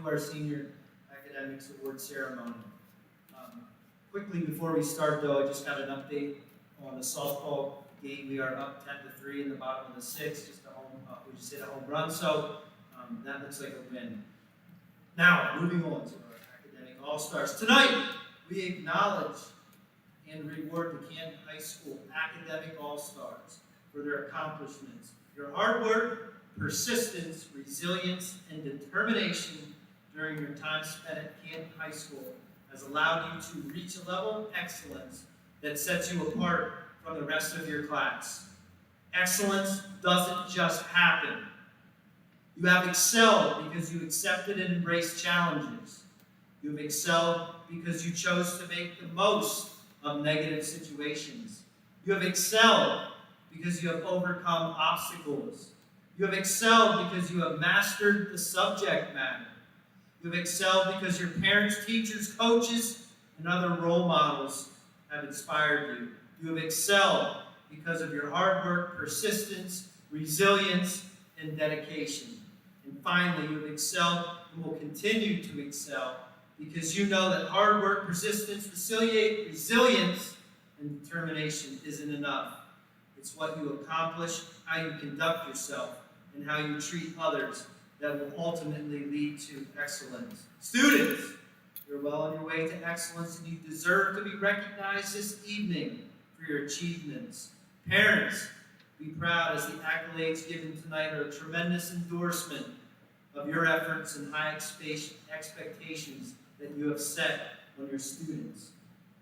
to our Senior Academics Award Ceremony. Quickly before we start, though, I just got an update on the softball game. We are up 10-3 in the bottom of the sixth. We just hit a home run, so that looks like a win. Now, moving on to our academic all-stars. Tonight, we acknowledge and reward the Canton High School academic all-stars for their accomplishments. Your hard work, persistence, resilience, and determination during your time spent at Canton High School has allowed you to reach a level of excellence that sets you apart from the rest of your class. Excellence doesn't just happen. You have excelled because you accepted and embraced challenges. You have excelled because you chose to make the most of negative situations. You have excelled because you have overcome obstacles. You have excelled because you have mastered the subject matter. You have excelled because your parents, teachers, coaches, and other role models have inspired you. You have excelled because of your hard work, persistence, resilience, and dedication. And finally, you have excelled and will continue to excel because you know that hard work, persistence, resilience, and determination isn't enough. It's what you accomplish, how you conduct yourself, and how you treat others that will ultimately lead to excellence. Students, you're well on your way to excellence, and you deserve to be recognized this evening for your achievements. Parents, be proud as the accolades given tonight are a tremendous endorsement of your efforts and high expectations that you have set on your students.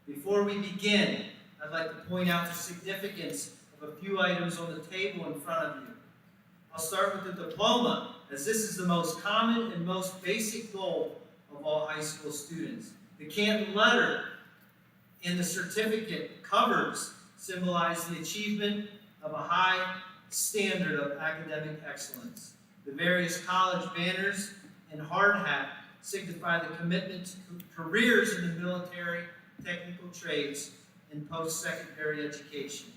Before we begin, I'd like to point out the significance of a few items on the table in front of you. I'll start with the diploma, as this is the most common and most basic goal of all high school students. The Canton letter in the certificate covers symbolize the achievement of a high standard of academic excellence. The various college banners and hard hat signify the commitment to careers in the military, technical trades, and post-secondary education.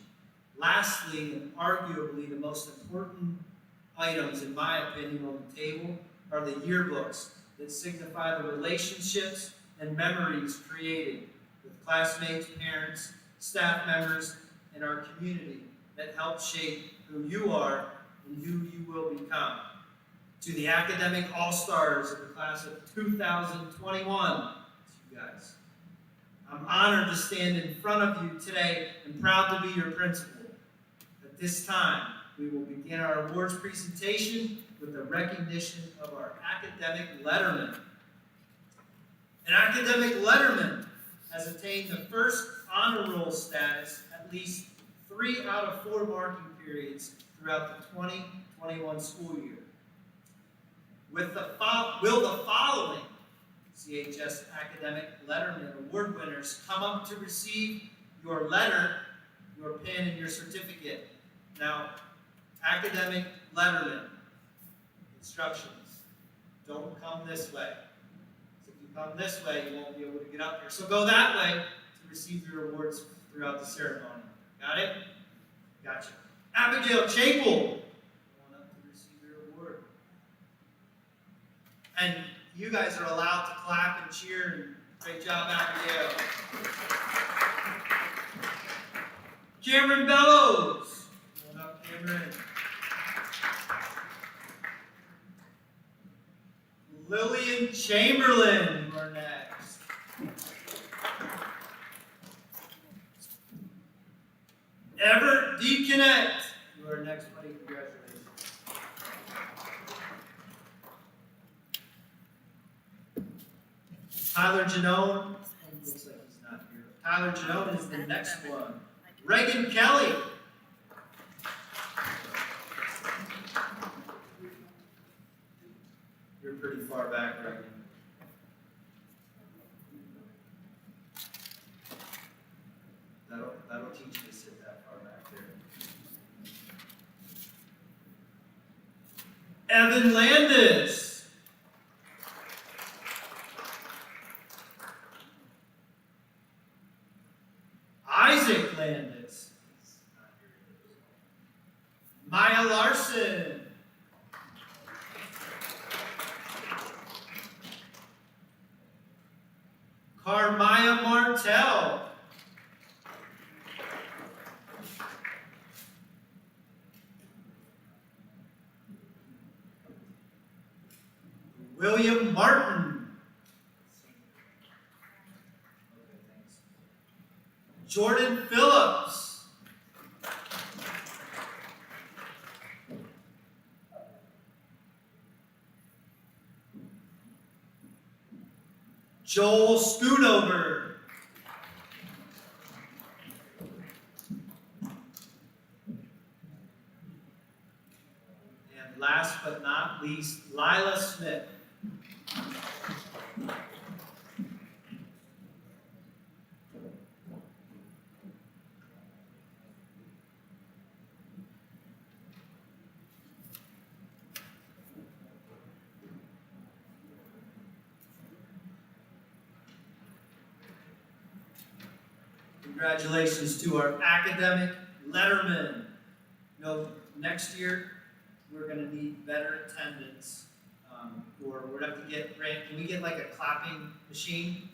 Lastly, and arguably the most important items, in my opinion, on the table are the yearbooks that signify the relationships and memories created with classmates, parents, staff members, and our community that help shape who you are and who you will become. To the academic all-stars of the class of 2021, you guys, I'm honored to stand in front of you today and proud to be your principal. At this time, we will begin our awards presentation with the recognition of our academic letterman. An academic letterman has attained the first honor roll status at least 3 out of 4 marking periods throughout the 2021 school year. Will the following CHS Academic Letterman Award winners come up to receive your letter, your pen, and your certificate? Now, academic letterman instructions. Don't come this way. So if you come this way, you won't be able to get up here. So go that way to receive your awards throughout the ceremony. Got it? Gotcha. Abigail Chapel, come on up to receive your award. And you guys are allowed to clap and cheer. And great job, Abigail. Cameron Bellows. Come on up, Cameron. Lillian Chamberlain, you are next. Everett DeConnect, you are next, buddy. Congratulations. Tyler Janone, looks like he's not here. Tyler Janone is the next one. Reagan Kelly. You're pretty far back, Reagan. That'll teach you to sit that far back there. Evan Landis. Isaac Landis. Maya Larson. Carmaya Martell. William Martin. Okay, thanks. Jordan Phillips. Joel Schoonover. And last but not least, Lila Smith. Congratulations to our academic lettermen. You know, next year we're going to need better attendance, or we're going to have to get, Grant, can we get like a clapping machine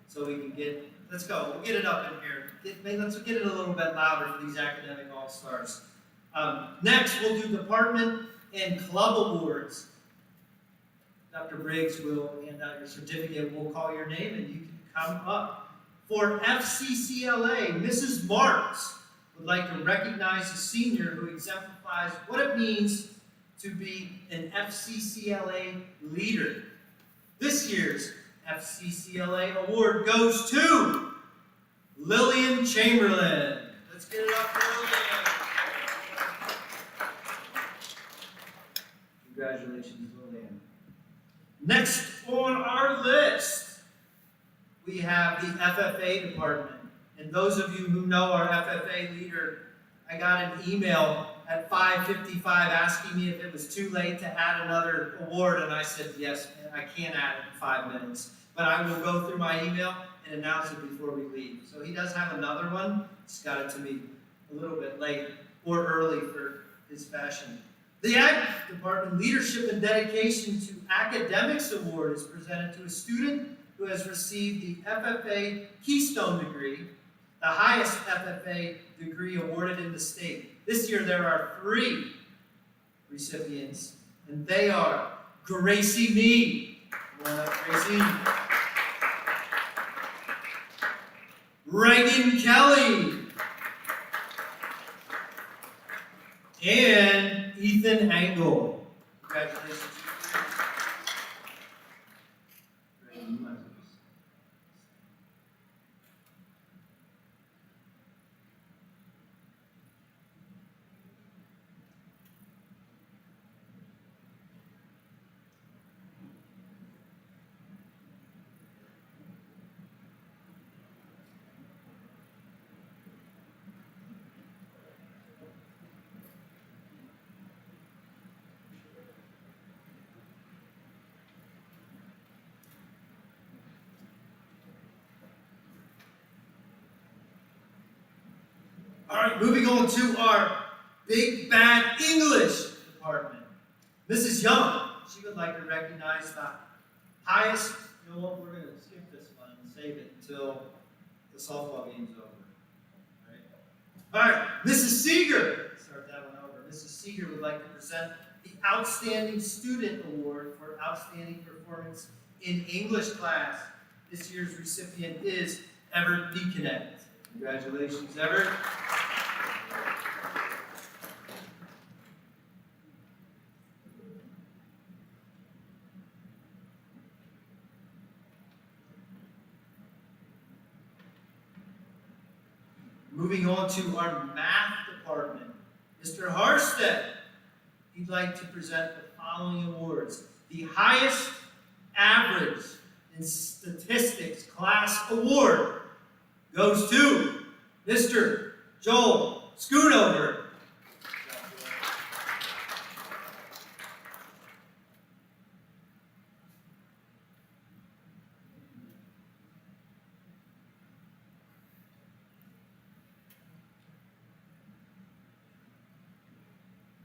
so we can get, let's go, we'll get it up in here. Let's get it a little bit louder for these academic all-stars. Next, we'll do department and club awards. Dr. Briggs will hand out your certificate. We'll call your name and you can come up. For FCCLA, Mrs. Marks would like to recognize a senior who exemplifies what it means to be an FCCLA leader. This year's FCCLA award goes to Lillian Chamberlain. Let's get it up for Lillian. Congratulations, Lillian. Next on our list, we have the FFA Department. And those of you who know our FFA leader, I got an email at 5:55 asking me if it was too late to add another award, and I said, yes, I can't add it in 5 minutes. But I will go through my email and announce it before we leave. So he does have another one. He's got it to me a little bit late or early for his fashion. The Ag Department Leadership and Dedication to Academics Award is presented to a student who has received the FFA Keystone degree, the highest FFA degree awarded in the state. This year there are 3 recipients, and they are Gracie Mead. Come on up, Gracie. Reagan Kelly. And Ethan Angle. Congratulations. All right, moving on to our Big Bad English Department. Mrs. Young, she would like to recognize the highest, you know what, we're going to skip this one and save it until the softball game's over. All right, Mrs. Seeger, start that one over. Mrs. Seeger would like to present the Outstanding Student Award for Outstanding Performance in English class. This year's recipient is Everett Deaconet. Congratulations, Everett. Moving on to our math department, Mr. Harstead, he'd like to present the following awards. The highest average in statistics class award goes to Mr. Joel Schoonover.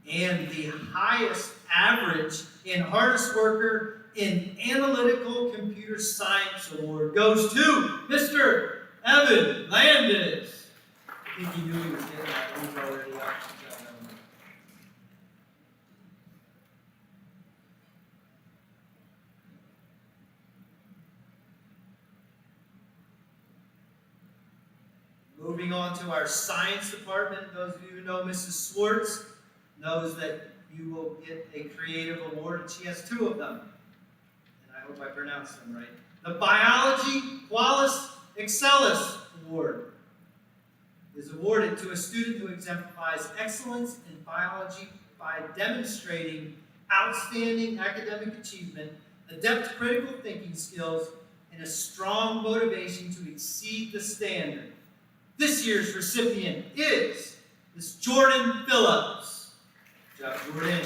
And the highest average in hardest worker in analytical computer Computer Science Award goes to Mr. Evan Landis. I think he knew he was getting that. He was already up. Moving on to our Science Department, those of you who know Mrs. Swartz knows that you will get a creative award, and she has two of them. And I hope I pronounced them right. The Biology Qualis Excellis Award is awarded to a student who exemplifies excellence in biology by demonstrating outstanding academic achievement, adept critical thinking skills, and a strong motivation to exceed the standard. This year's recipient is Ms. Jordan Phillips. Good job, Jordan.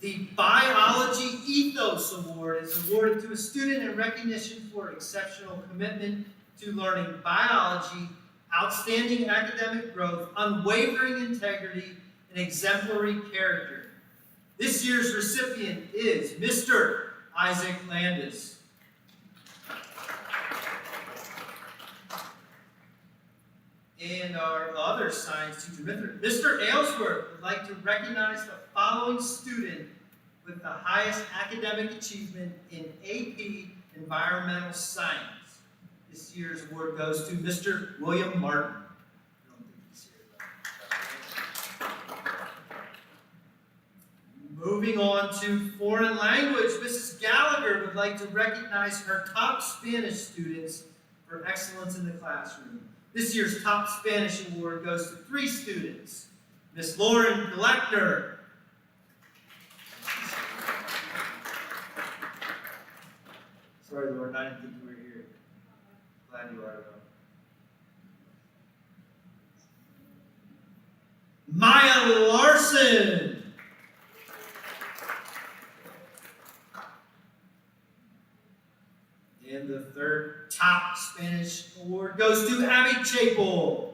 The Biology Ethos Award is awarded to a student in recognition for exceptional commitment to learning biology, outstanding academic growth, unwavering integrity, and exemplary character. This year's recipient is Mr. Isaac Landis. And our other science teacher, Mr. Aylesworth, would like to recognize the following student with the highest academic achievement in AP Environmental Science. This year's award goes to Mr. William Martin. I don't think he's here, though. Moving on to foreign language, Mrs. Gallagher would like to recognize her top Spanish students for excellence in the classroom. This year's top Spanish award goes to 3 students. Miss Lauren Gleckner. Sorry, Lauren, I didn't think you were here. Glad you are, though. Maya Larson. And the third top Spanish award goes to Abby Chapel.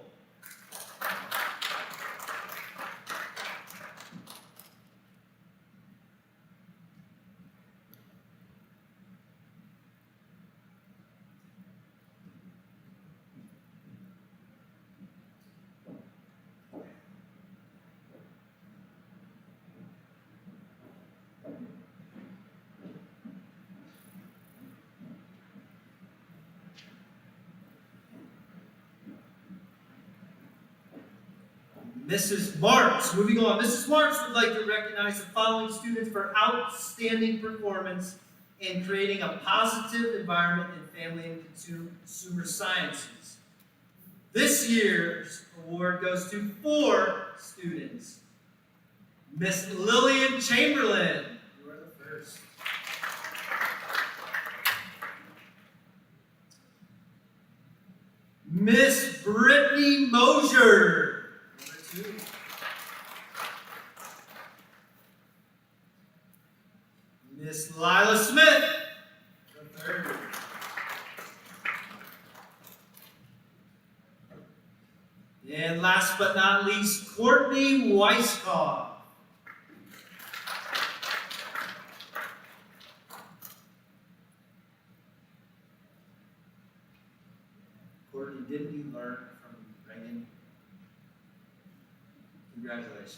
Mrs. Marks, moving on. Mrs. Marks would like to recognize the following students for outstanding performance in creating a positive environment in family and consumer sciences. This year's award goes to 4 students. Miss Lillian Chamberlain, you are the first. Miss Brittany Mosier. Miss Lila Smith, the third. And last but not least, Courtney Weisskopf. Courtney, didn't you learn from Reagan? Congratulations.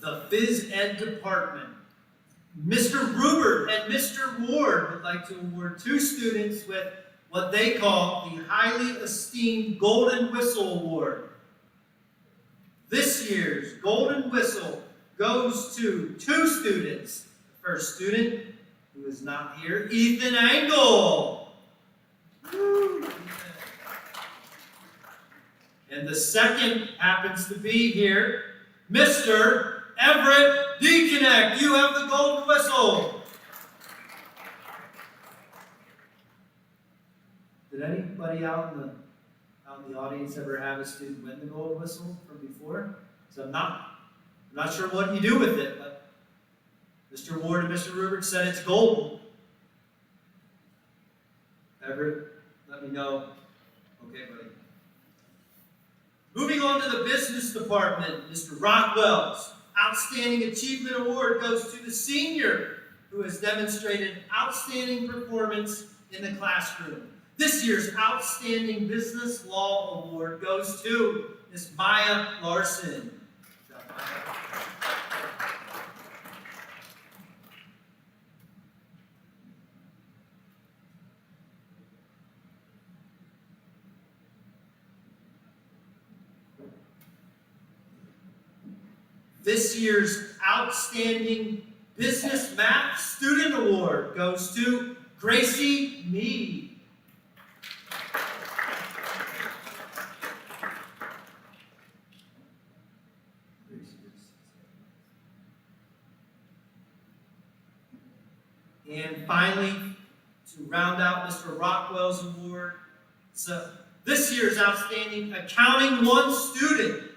The Phys Ed Department. Mr. Ruber and Mr. Ward would like to award 2 students with what they call the Highly Esteemed Golden Whistle Award. This year's Golden Whistle goes to 2 students. The first student, who is not here, Ethan Angle. Woo. And the second happens to be here, Mr. Everett D-Connect, you have the gold whistle. Did anybody out in the audience ever have a student win the gold whistle from before? So I'm not sure what you do with it, but Mr. Ward and Mr. Rubert said it's golden. Ever? Let me know. Okay, buddy. Moving on to the business department, Mr. Rockwell's Outstanding Achievement Award goes to the senior who has demonstrated outstanding performance in the classroom. This year's Outstanding Business Law Award goes to Ms. Maya Larson. This year's Outstanding Business Math Student Award goes to Gracie Mead. And finally, to round out Mr. Rockwell's award, so this year's Outstanding Accounting 1 student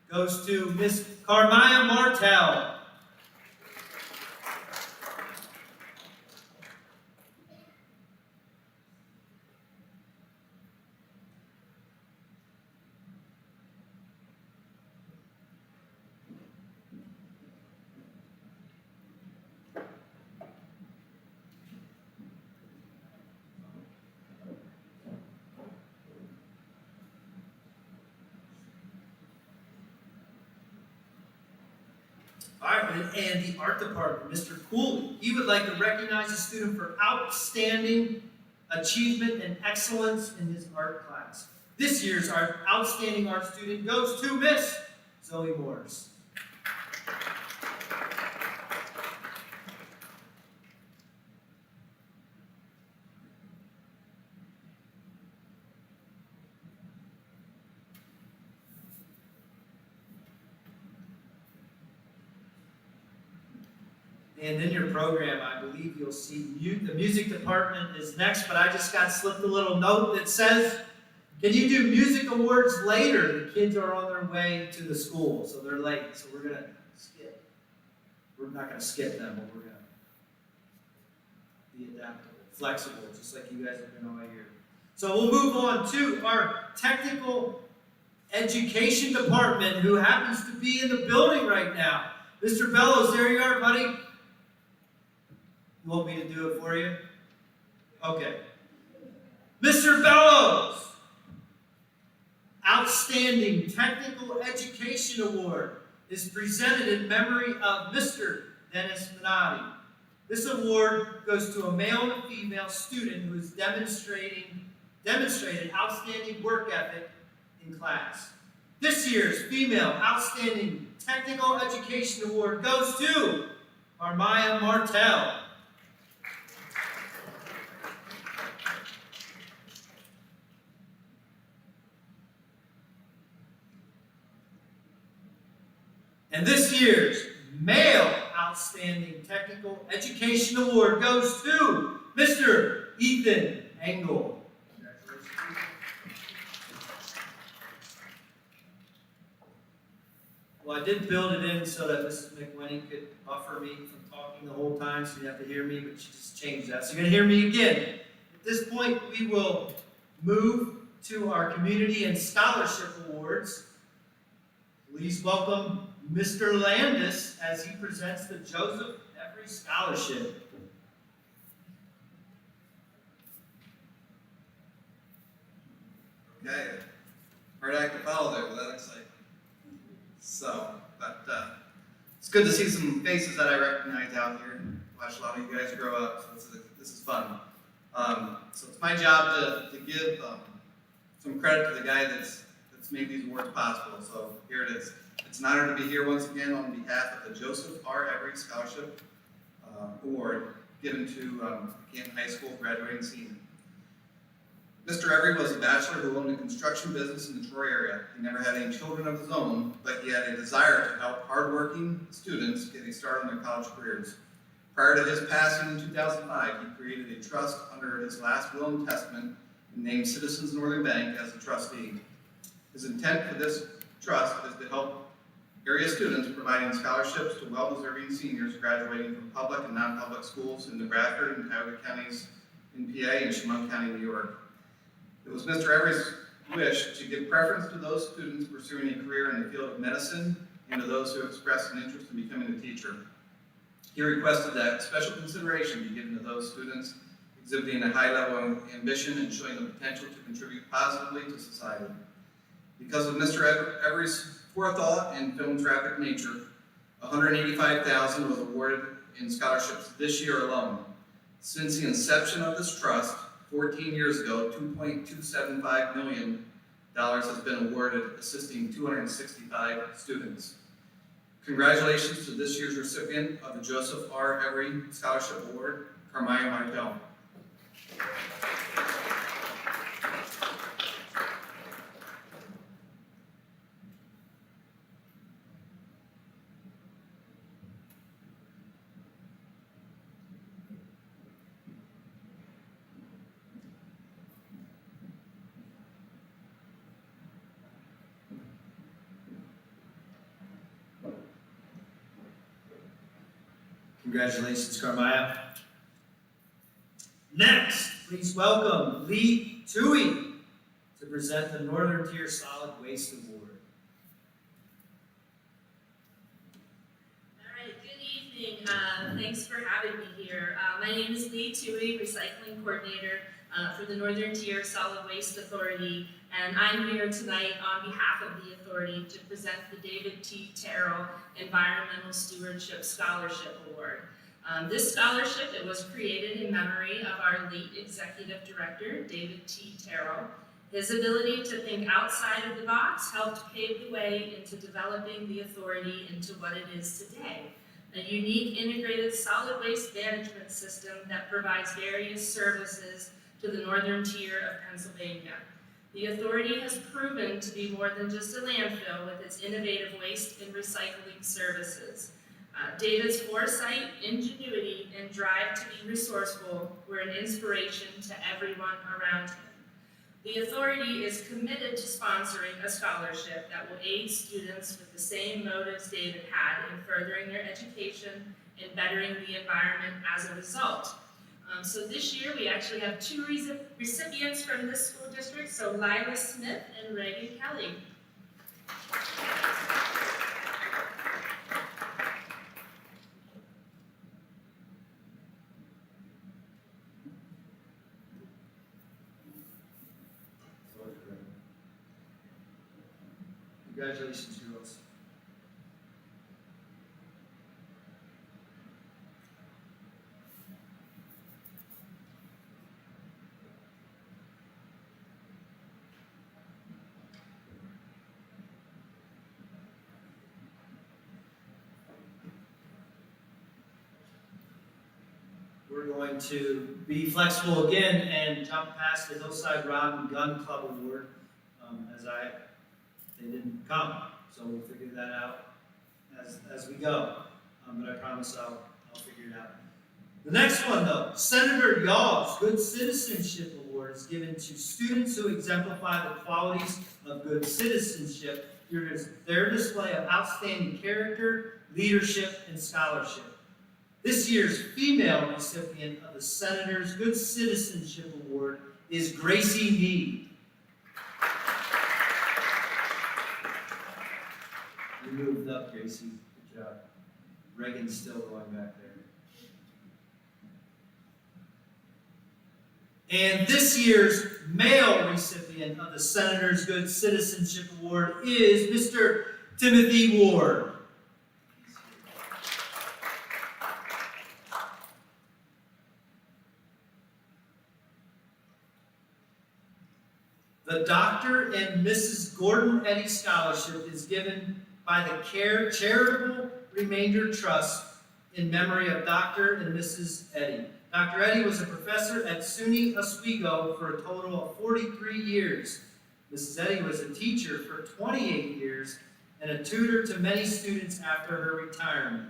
goes to Miss Carmaya Martel. All right, and the art department, Mr. Cooley, he would like to recognize a student for outstanding achievement and excellence in his art class. This year's our outstanding art student goes to Miss Zoe Morris. And in your program, I believe you'll see the music department is next, but I just got slipped a little note that says, can you do music awards later? The kids are on their way to the school, so they're late. So we're going to skip. We're not going to skip them, but we're going to be adaptable, flexible, just like you guys have been all year. So we'll move on to our technical education department, who happens to be in the building right now. Mr. Bellows, there you are, buddy. You want me to do it for you? Okay. Mr. Bellows, Outstanding Technical Education Award is presented in memory of Mr. Dennis Minotti. This award goes to a male and a female student who has demonstrated outstanding work ethic in class. This year's Female Outstanding Technical Education Award goes to Armaya Martel. And this year's Male Outstanding Technical Education Award goes to Mr. Ethan Engel. Well, I did build it in so that Mrs. McWinnie could buffer me from talking the whole time, so you have to hear me, but she just changed that. So you're going to hear me again. At this point, we will move to our Community and Scholarship Awards. Please welcome Mr. Landis as he presents the Joseph Every Scholarship. Okay, hard act to follow there, but that exciting. So, it's good to see some faces that I recognize out here. Watched a lot of you guys grow up, so this is fun. So it's my job to give some credit to the guy that's made these awards possible. So here it is. It's an honor to be here once again on behalf of the Joseph R. Every Scholarship Award given to Canton High School graduating senior. Mr. Eddy was a bachelor who owned a construction business in the Troy area. He never had any children of his own, but he had a desire to help hardworking students get a start on their college careers. Prior to his passing in 2005, he created a trust under his last will and testament and named Citizens Northern Bank as a trustee. His intent for this trust is to help area students, providing scholarships to well-deserving seniors graduating from public and non-public schools in the Bradford and Tioga counties in PA and Chemung County, New York. It was Mr. Eddy's wish to give preference to those students pursuing a career in the field of medicine and to those who expressed an interest in becoming a teacher. He requested that special consideration be given to those students exhibiting a high level of ambition and showing the potential to contribute positively to society. Because of Mr. Eddy's forethought and philanthropic nature, $185,000 was awarded in scholarships this year alone. Since the inception of this trust, 14 years ago, $2.275 million has been awarded, assisting 265 students. Congratulations to this year's recipient of the Joseph R. Eddy Scholarship Award, Carmaya Martel. Congratulations, Carmaya. Next, please welcome Lee Tui to present the Northern Tier Solid Waste Award. All right, good evening. Thanks for having me here. My name is Lee Tui, Recycling Coordinator for the Northern Tier Solid Waste Authority, and I'm here tonight on behalf of the Authority to present the David T. Terrell Environmental Stewardship Scholarship Award. This scholarship, it was created in memory of our late Executive Director, David T. Terrell. His ability to think outside of the box helped pave the way into developing the Authority into what it is today, a unique integrated solid waste management system that provides various services to the northern tier of Pennsylvania. The Authority has proven to be more than just a landfill with its innovative waste and recycling services. David's foresight, ingenuity, and drive to be resourceful were an inspiration to everyone around him. The Authority is committed to sponsoring a scholarship that will aid students with the same motives David had in furthering their education and bettering the environment as a result. So this year we actually have two recipients from this school district, so Lila Smith and Reagan Kelly. Congratulations, girls. We're going to be flexible again and jump past the Hillside Rod and Gun Club Award they didn't come, so we'll figure that out as we go. But I promise I'll figure it out. The next one, though, Senator Yaw's Good Citizenship Award is given to students who exemplify the qualities of good citizenship through their display of outstanding character, leadership, and scholarship. This year's female recipient of the Senator's Good Citizenship Award is Gracie Mead. You moved up, Gracie. Good job. Reagan's still going back there. And this year's male recipient of the Senator's Good Citizenship Award is Mr. Timothy Ward. The Dr. and Mrs. Gordon Eddy Scholarship is given by the Charitable Remainder Trust in memory of Dr. and Mrs. Eddy. Dr. Eddy was a professor at SUNY Oswego for a total of 43 years. Mrs. Eddy was a teacher for 28 years and a tutor to many students after her retirement.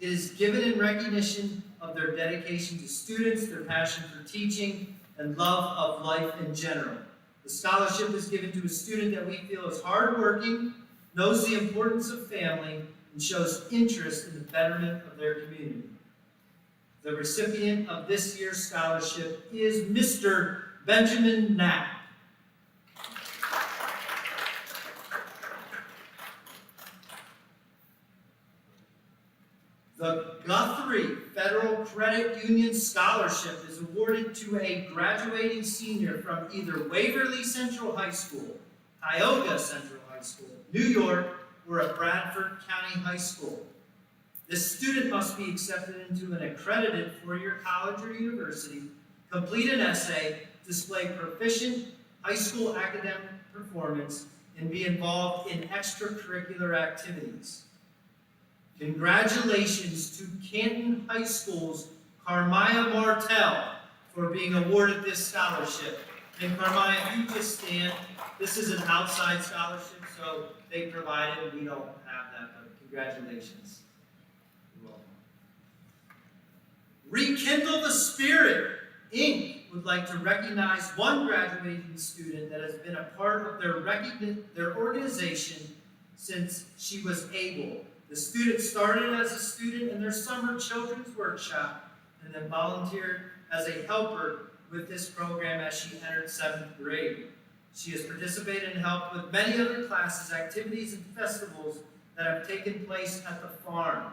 It is given in recognition of their dedication to students, their passion for teaching, and love of life in general. The scholarship is given to a student that we feel is hardworking, knows the importance of family, and shows interest in the betterment of their community. The recipient of this year's scholarship is Mr. Benjamin Knapp. The Guthrie Federal Credit Union Scholarship is awarded to a graduating senior from either Waverly Central High School, Tioga Central High School, New York, or a Bradford County High School. This student must be accepted into an accredited four-year college or university, complete an essay, display proficient high school academic performance, and be involved in extracurricular activities. Congratulations to Canton High School's Carmia Martell for being awarded this scholarship. And Carmia, if you just stand, this is an outside scholarship, so they provide it, we don't have that, but congratulations. You're welcome. Rekindle the Spirit, Inc. would like to recognize one graduating student that has been a part of their organization since she was able. The student started as a student in their summer children's workshop and then volunteered as a helper with this program as she entered 7th grade. She has participated and helped with many other classes, activities, and festivals that have taken place at the farm.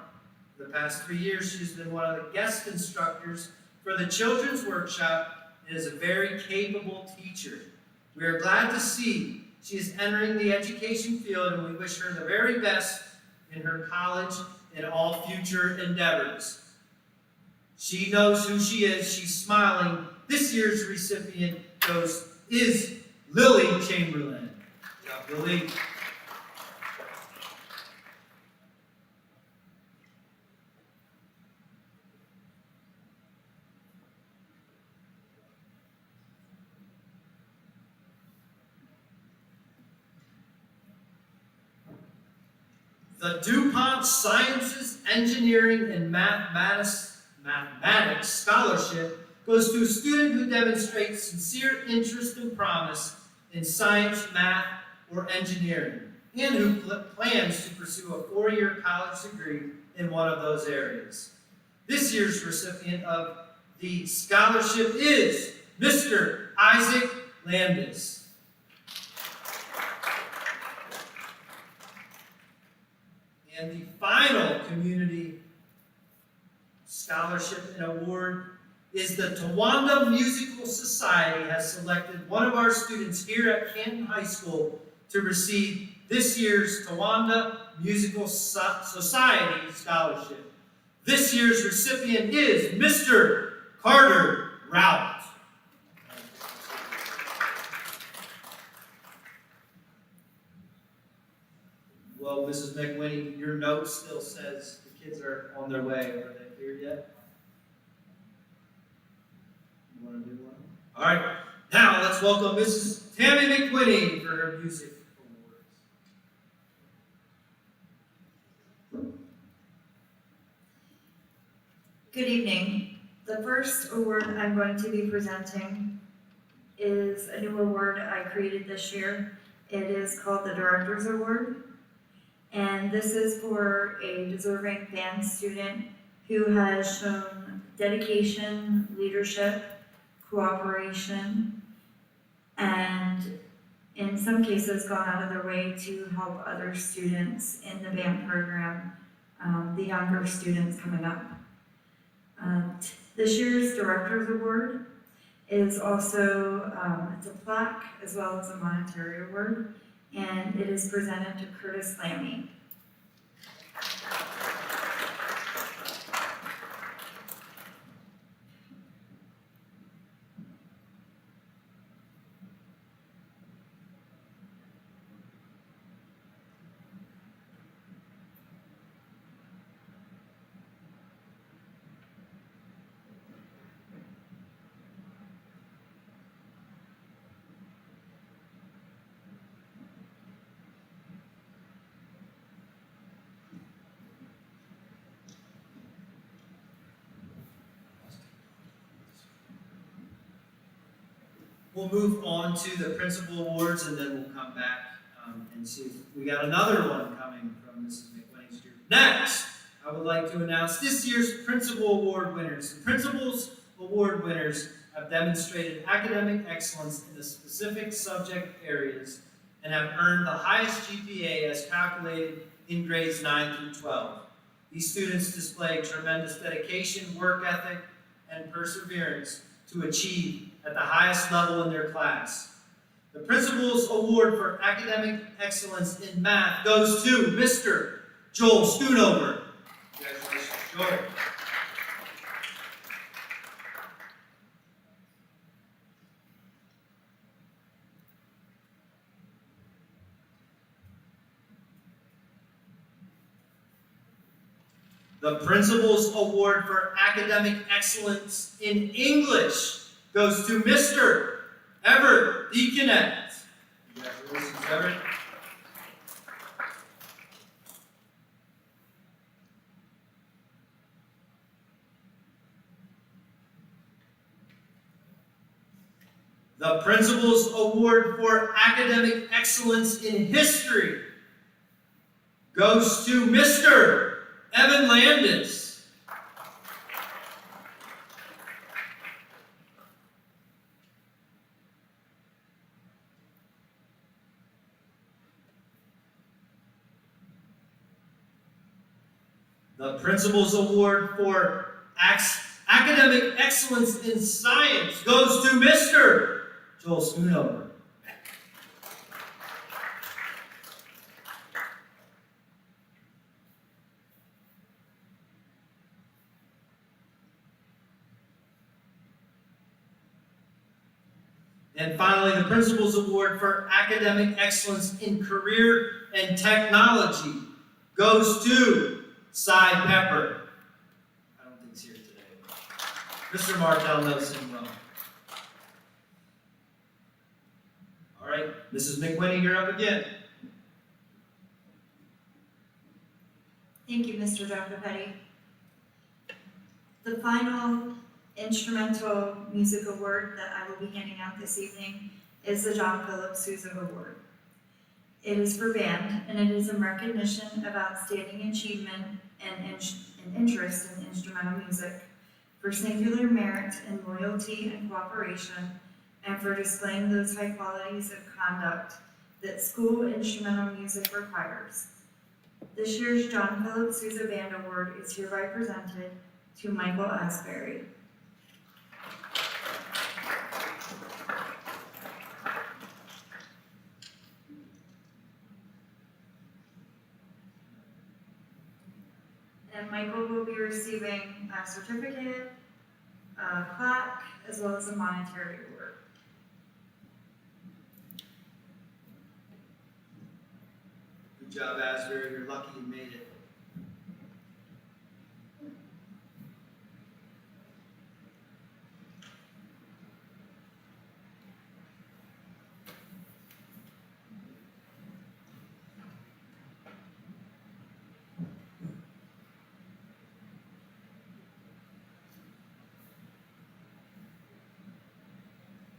For the past 3 years, she's been one of the guest instructors for the children's workshop and is a very capable teacher. We are glad to see she is entering the education field, and we wish her the very best in her college and all future endeavors. She knows who she is. She's smiling. This year's recipient is Lily Chamberlain. Good job, Lily. The DuPont Sciences, Engineering, and Mathematics Scholarship goes to a student who demonstrates sincere interest and promise in science, math, or engineering, and who plans to pursue a 4-year college degree in one of those areas. This year's recipient of the scholarship is Mr. Isaac Landis. And the final community scholarship and award is the Tawanda Musical Society has selected one of our students here at Canton High School to receive this year's Tawanda Musical Society Scholarship. This year's recipient is Mr. Carter Rout. Well, Mrs. McWhinney, your note still says the kids are on their way. Are they here yet? You want to do one? All right. Now let's welcome Mrs. Tammy McWhinney for her music awards. Good evening. The first award I'm going to be presenting is a new award I created this year. It is called the Director's Award. And this is for a deserving band student who has shown dedication, leadership, cooperation, and in some cases gone out of their way to help other students in the band program, the younger students coming up. This year's Director's Award is also it's a plaque as well as a monetary award, and it is presented to Curtis Lammy. We'll move on to the principal awards, and then we'll come back and see if we got another one coming from Mrs. McWhinney's group. Next, I would like to announce this year's Principal Award winners. The Principals Award winners have demonstrated academic excellence in the specific subject areas and have earned the highest GPA as calculated in grades 9 through 12. These students display tremendous dedication, work ethic, and perseverance to achieve at the highest level in their class. The Principal's Award for Academic Excellence in Math goes to Mr. Joel Schoonover. Congratulations, Joel. The Principal's Award for Academic Excellence in English goes to Mr. Everett Deaconette. Congratulations, Everett. The Principal's Award for Academic Excellence in History goes to Mr. Evan Landis. The Principal's Award for Academic Excellence in Science goes to Mr. Joel Schoonover. And finally, the Principal's Award for Academic Excellence in Career and Technology goes to Cy Pepper. I don't think he's here today. Mr. Martell knows him well. All right, Mrs. McWhinney, you're up again. Thank you, Mr. Dr. Petty. The final instrumental music award that I will be handing out this evening is the John Phillip Souza Award. It is for band, and it is in recognition of outstanding achievement and interest in instrumental music, for singular merit in loyalty and cooperation, and for displaying those high qualities of conduct that school instrumental music requires. This year's John Phillip Souza Band Award is hereby presented to Michael Asbury. And Michael will be receiving a certificate, a plaque, as well as a monetary award. Good job, Asbury. You're lucky you made it.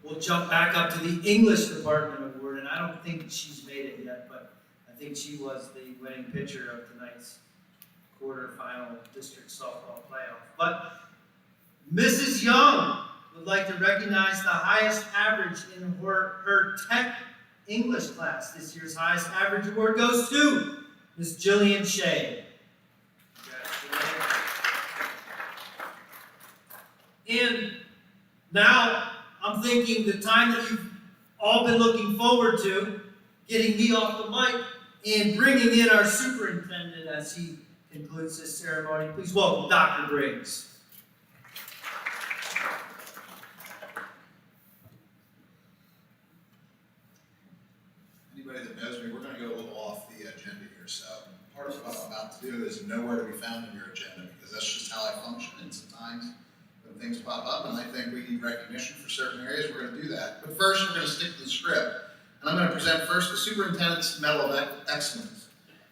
We'll jump back up to the English Department Award, and I don't think she's made it yet, but I think she was the winning pitcher of tonight's quarterfinal district softball playoff. But Mrs. Young would like to recognize the highest average in her tech English class. This year's highest average award goes to Ms. Jillian Shea. And now, I'm thinking the time that you've all been looking forward to, getting me off the mic and bringing in our superintendent as he concludes this ceremony. Please welcome Dr. Briggs. Anybody that knows me, we're going to go a little off the agenda here. So part of what I'm about to do is nowhere to be found in your agenda, because that's just how I function. And sometimes when things pop up and I think we need recognition for certain areas, we're going to do that. But first, we're going to stick to the script. And I'm going to present first the Superintendent's Medal of Excellence.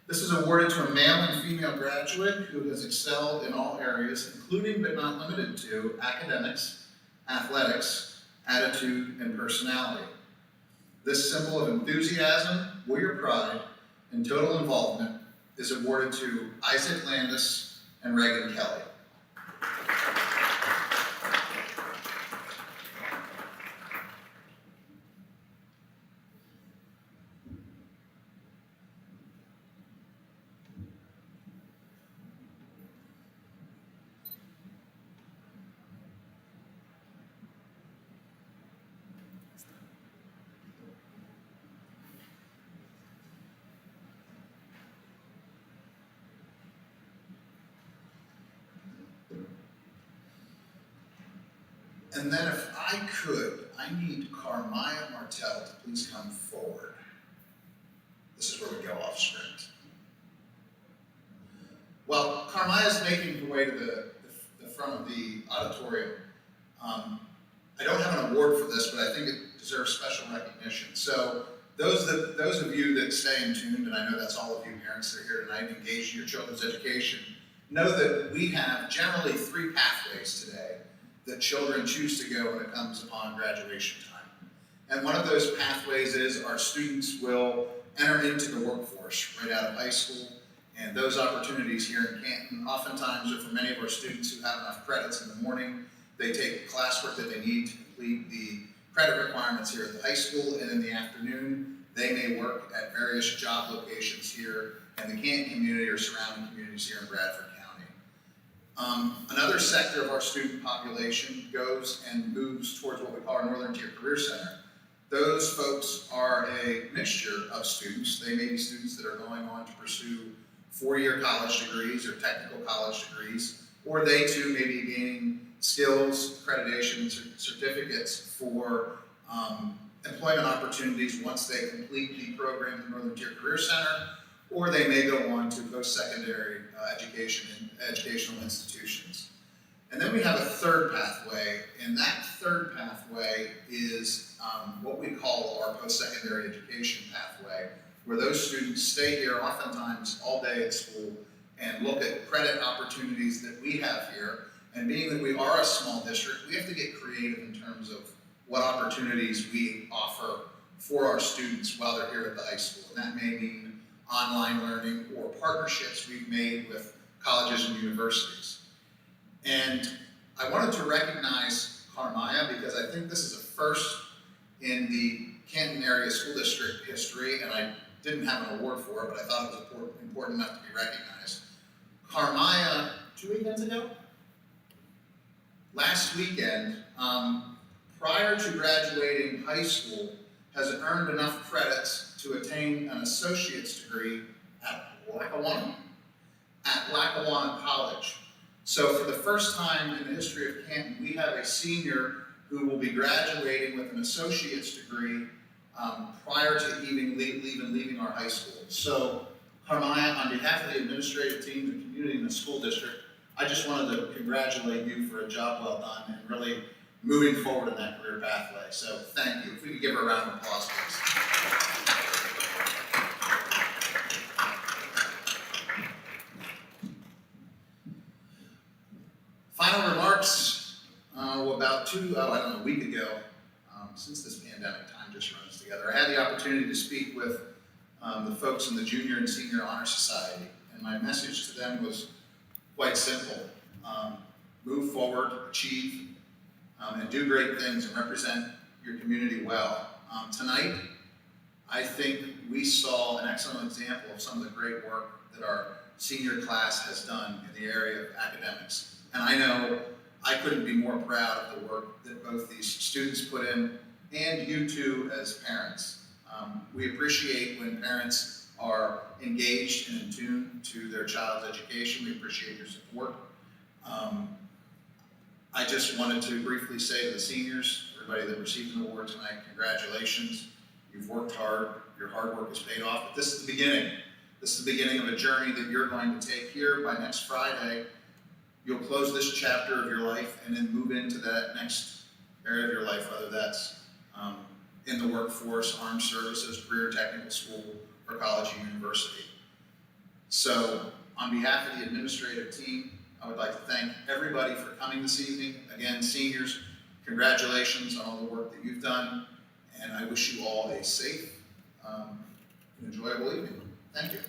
This is awarded to a male and female graduate who has excelled in all areas, including but not limited to academics, athletics, attitude, and personality. This symbol of enthusiasm, warrior pride, and total involvement is awarded to Isaac Landis and Reagan Kelly. And then if I could, I need Carmaya Martell to please come forward. This is where we go off script. While Carmaya's making her way to the front of the auditorium, I don't have an award for this, but I think it deserves special recognition. So those of you that stay in tuned, and I know that's all of you parents that are here tonight, engaged in your children's education, know that we have generally 3 pathways today that children choose to go when it comes upon graduation time. And one of those pathways is our students will enter into the workforce right out of high school, and those opportunities here in Canton oftentimes are for many of our students who have enough credits in the morning. They take classwork that they need to complete the credit requirements here at the high school, and in the afternoon, they may work at various job locations here in the Canton community or surrounding communities here in Bradford County. Another sector of our student population goes and moves towards what we call our Northern Tier Career Center. Those folks are a mixture of students. They may be students that are going on to pursue 4-year college degrees or technical college degrees, or they too may be gaining skills, accreditation, certificates for employment opportunities once they complete the program at the Northern Tier Career Center, or they may go on to post-secondary education in educational institutions. And then we have a third pathway, and that third pathway is what we call our post-secondary education pathway, where those students stay here oftentimes all day at school and look at credit opportunities that we have here. And being that we are a small district, we have to get creative in terms of what opportunities we offer for our students while they're here at the high school. And that may mean online learning or partnerships we've made with colleges and universities. And I wanted to recognize Carmaya because I think this is a first in the Canton area school district history, and I didn't have an award for it, but I thought it was important enough to be recognized. Carmaya, 2 weekends ago? Last weekend, prior to graduating high school, has earned enough credits to attain an associate's degree at Lackawanna College. So for the first time in the history of Canton, we have a senior who will be graduating with an associate's degree prior to even leaving our high school. So Carmaya, on behalf of the administrative team, the community, and the school district, I just wanted to congratulate you for a job well done and really moving forward in that career pathway. So thank you. If we could give her a round of applause, please. Final remarks, about a week ago, since this pandemic time just runs together, I had the opportunity to speak with the folks in the Junior and Senior Honor Society, and my message to them was quite simple. Move forward, achieve, and do great things and represent your community well. Tonight, I think we saw an excellent example of some of the great work that our senior class has done in the area of academics. And I know I couldn't be more proud of the work that both these students put in and you two as parents. We appreciate when parents are engaged and in tune to their child's education. We appreciate your support. I just wanted to briefly say to the seniors, everybody that received an award tonight, congratulations. You've worked hard, your hard work has paid off, but this is the beginning. This is the beginning of a journey that you're going to take here. By next Friday, you'll close this chapter of your life and then move into that next area of your life, whether that's in the workforce, armed services, career technical school, or college and university. So on behalf of the administrative team, I would like to thank everybody for coming this evening. Again, seniors, congratulations on all the work that you've done, and I wish you all a safe and enjoyable evening. Thank you.